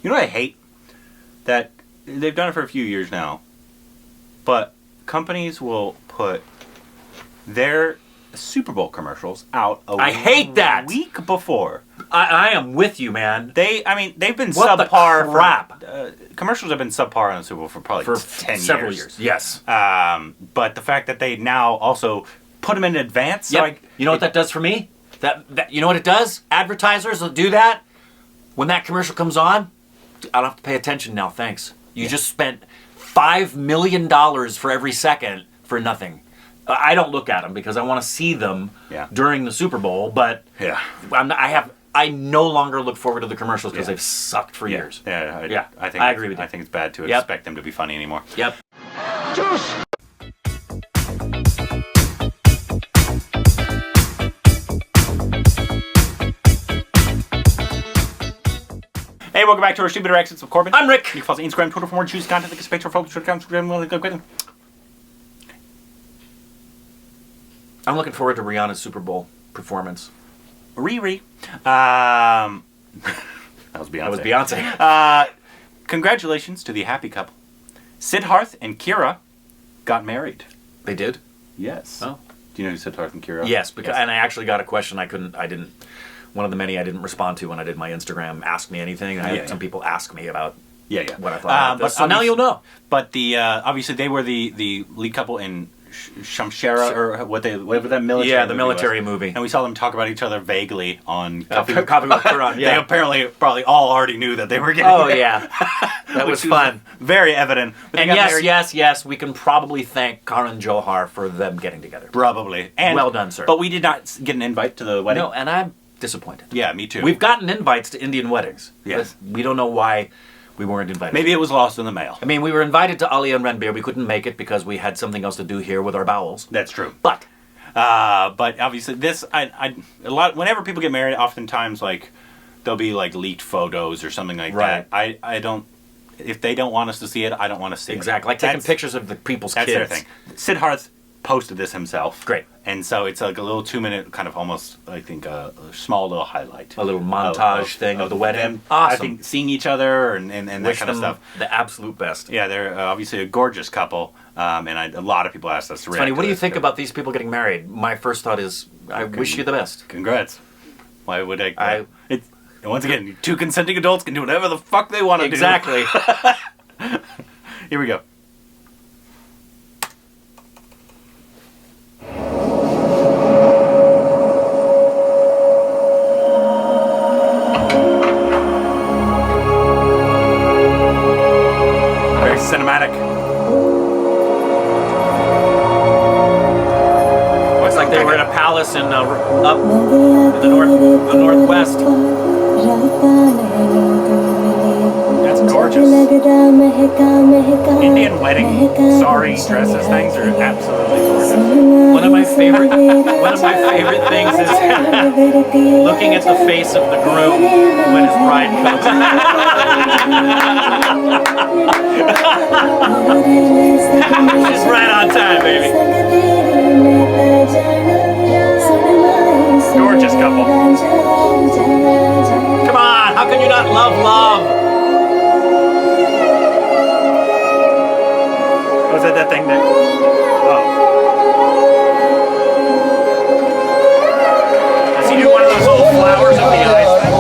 You know what I hate? That they've done it for a few years now, but companies will put their Super Bowl commercials out I hate that. week before. I am with you, man. They've been What subpar. the crap? Commercials have been subpar on the Super Bowl for probably 10 several years. Yes. But the fact that they now also put them in advance. Yep. So you know what that does for me? That you know what it does? Advertisers will do that. When that commercial comes on, I don't have to pay attention now, thanks. You just spent $5 million for every second for nothing. I don't look at them because I want to see them during the Super Bowl, but I no longer look forward to the commercials because they've sucked for years. I agree with you. I think it's bad to expect them to be funny anymore. Yep. Hey, welcome back to our Stupid Exits with Corbin. I'm Rick. You can follow us on Instagram, Twitter for more juicy content. Like a focus, Twitter account, I'm looking forward to Rihanna's Super Bowl performance. Riri. That was Beyonce. Congratulations to the happy couple. Sidharth and Kiara got married. They did? Yes. Oh. Do you know who Sidharth and Kiara? Yes, and I actually got a question one of the many I didn't respond to when I did my Instagram Ask Me Anything. I had some people ask me about what I thought about this. So now you'll know. But obviously they were the lead couple in Shamshara, or whatever that military movie the military movie. And we saw them talk about each other vaguely on Coffee with Quran. They apparently probably all already knew that they were getting married. Yeah. That was fun. Very evident. And yes, we can probably thank Karan Johar for them getting together. Probably. And well done, sir. But we did not get an invite to the wedding. No, and I'm disappointed. Yeah, me too. We've gotten invites to Indian weddings. Yes. We don't know why we weren't invited. Maybe it was lost in the mail. I mean, we were invited to Ali and Ranbir. We couldn't make it because we had something else to do here with our bowels. That's true. But obviously this, whenever people get married, oftentimes there'll be leaked photos or something like that. I don't, if they don't want us to see it, I don't want to see it. Exactly. Like taking pictures of the people's kids. That's their thing. Sidharth posted this himself. Great. And so it's like a little 2-minute kind of almost, I think, a small little highlight. A little montage of the wedding. Them, awesome. I think seeing each other and that kind of stuff. The absolute best. Yeah, they're obviously a gorgeous couple. And a lot of people asked us to react. Funny, what do you think about these people getting married? My first thought is, I wish you the best. Congrats. Why would I? Once again, two consenting adults can do whatever the fuck they want to do. Exactly. Here we go. Cinematic. Looks like they were in a palace in up in the northwest. That's gorgeous. Indian wedding dresses things are absolutely gorgeous. One of my favorite things is looking at the face of the groom when his bride comes. She's right on time, baby. Gorgeous couple. Come on, how can you not love love? Was that thing that? Does he do one of those little flowers of the ice thing?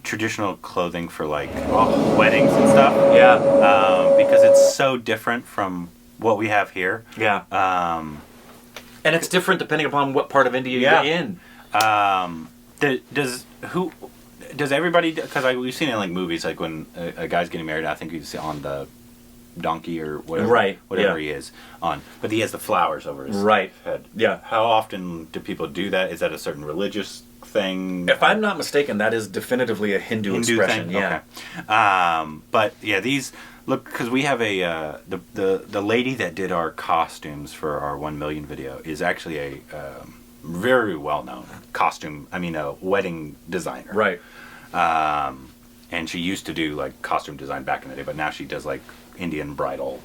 Traditional clothing for weddings and stuff. Yeah. Because it's so different from what we have here. Yeah. And it's different depending upon what part of India you're in. Does everybody? Because we've seen it in movies, when a guy's getting married. I think you see on the donkey or whatever, Right, whatever yeah. he is on. But he has the flowers over his Right. head. Yeah. How often do people do that? Is that a certain religious thing? If I'm not mistaken, that is definitively a Hindu expression. thing? Yeah. Okay. But yeah, these look, because we have a the lady that did our costumes for our 1 million video is actually a very well known wedding designer. Right. And she used to do like costume design back in the day, but now she does like Indian bridal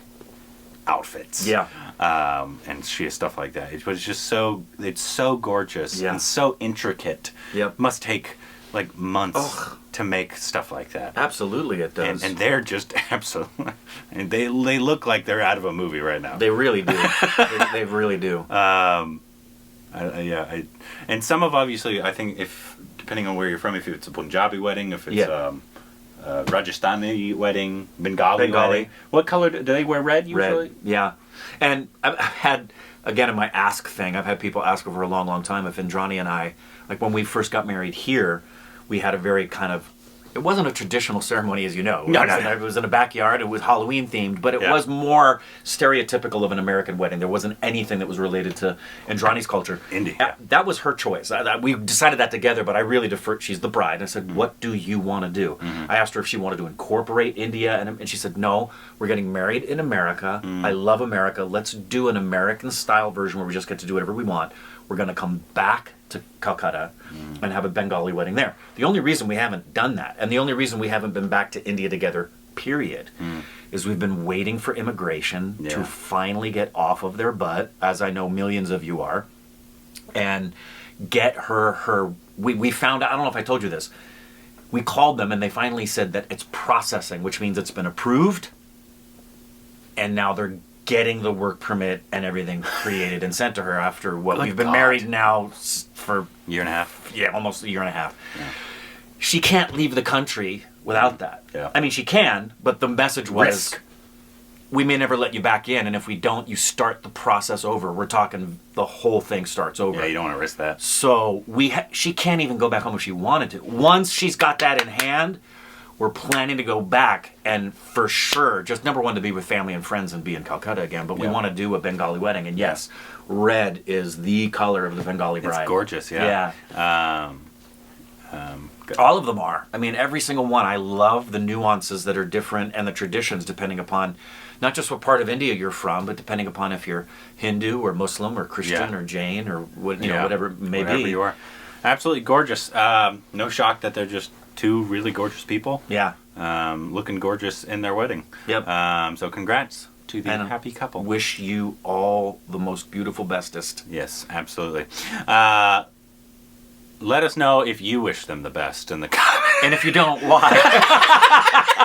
outfits. Yeah. And she has stuff like that. It's just it's so gorgeous Yeah. and so intricate. Yep. Must take like months to make stuff like that. Absolutely, it does. And they're just absolutely, and they look like they're out of a movie right now. They really do. they really do. And some of, obviously, I think, if depending on where you're from, if it's a Punjabi wedding, if it's Rajasthani wedding, Bengali wedding. What color do they wear? Red usually. Red. Yeah. And I've had, again, in my ask thing, I've had people ask over a long, long time if Indrani and I, like when we first got married here, we had a very kind of, it wasn't a traditional ceremony, as you know. It was in a backyard. It was Halloween themed, but it was more stereotypical of an American wedding. There wasn't anything that was related to Indrani's culture. India. That was her choice. We decided that together, but I really deferred. She's the bride. I said, what do you want to do? I asked her if she wanted to incorporate India, and she said, no, we're getting married in America. I love America. Let's do an American-style version where we just get to do whatever we want. We're going to come back to Calcutta and have a Bengali wedding there. The only reason we haven't done that, and the only reason we haven't been back to India together, period, is we've been waiting for immigration to finally get off of their butt, as I know millions of you are, and get her we found out, I don't know if I told you this, we called them and they finally said that it's processing, which means it's been approved, and now they're getting the work permit and everything created and sent to her after what we've been married now for a year and a half. Yeah, almost a year and a half. Yeah. She can't leave the country without that. Yeah. I mean, she can, but the message was, Risk. we may never let you back in, and if we don't, you start the process over. We're talking the whole thing starts over. Yeah, you don't want to risk that. So she can't even go back home if she wanted to. Once she's got that in hand, we're planning to go back, and for sure, just number one, to be with family and friends and be in Calcutta again, but we want to do a Bengali wedding, and yes, red is the color of the Bengali bride. It's gorgeous, yeah. All of them are. I mean, every single one. I love the nuances that are different and the traditions depending upon not just what part of India you're from, but depending upon if you're Hindu or Muslim or Christian or Jain or whatever it may Whatever be. you are. Absolutely gorgeous. No shock that they're just two really gorgeous people. Yeah. Looking gorgeous in their wedding. Yep. So congrats to the happy couple. Wish you all the most beautiful bestest. Yes, absolutely. Let us know if you wish them the best in the comments. And if you don't, why?